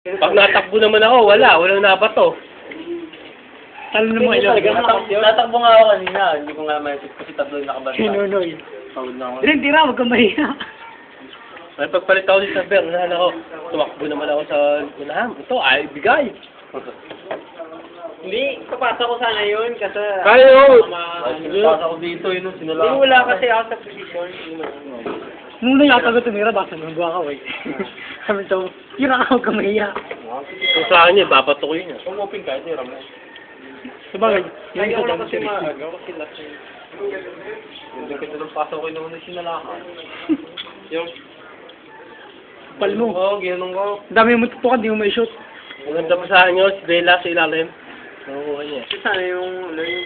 Pag natakbo naman ako, walang nabato. Talo na mo ilang. Tatakbo nga ako kanina. Hindi ko nga maisip kasi tatlo yung nakabanta. Sinunoy. Pagod na ako. Rin, tira, wag kang mahiya. May pagpalit ako sa Ber, nahan ako. Tumakbo naman ako sa unahan. Ito, ay, bigay. Hindi, kapasa ko sana yun kasi... Kaya yun. Kapasa ko dito yun, sinula. Hindi, wala kasi ako sa position. Nung nayatago tumira, basta nung buha ka, wait. Sabi ito, tira ka, wag kang mahiya. Kung sa akin yun, babato ko yun. Kung open ka, tira mo. Sabagay, yung isa Ayaw dyan. na kasi maaga kasi last year. Hindi kasi nung pasok ko yung una sinalakan. Yung... Pal mo. Oo, ginanong ko. Dami mo tutukan, di mo may shoot. Maganda pa sa akin yun, si Bella sa ilalim. Nakukuha niya. Kasi sana yung...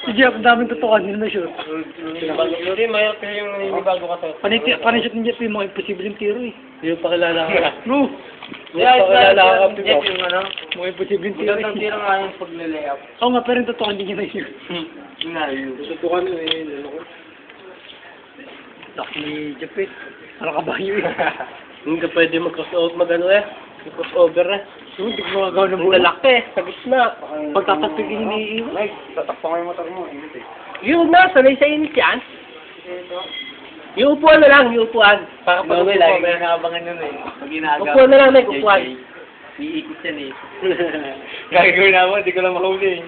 Si Jeff, dami tutukan, di mo may shoot. Hindi, mayroon kasi yung naninibago ka sa... Panishoot ni Jeff, yung mga imposibleng tiro eh. Hindi mo pa kilala ka. No! Hindi mo pa kilala ka. Jeff, yung ano... Mga imposibleng tiro Magandang eh. tira nga yung pag-layup. Oo nga, pero yung tutukan, di niya may shoot. Yung nga yun. Tutukan yun eh. Ano ko? Laki ni Jeff eh. Parang kabayo eh. Hindi ka pwede mag-crossover eh. Hindi ko magagawa ng Ang buhay. lalaki, sa gitna. Pagtatapigin ni Iwan. Mike, tatakpan ko yung motor mo. Init eh. Yung na, sanay sa init yan. Yung upuan na lang, yung upuan. Para pag Lagi upo, ko nakabangan yun eh. Pag ginagawa. upuan na lang, may upuan. Iikot yan eh. Gagawin naman, hindi ko lang mahuli eh.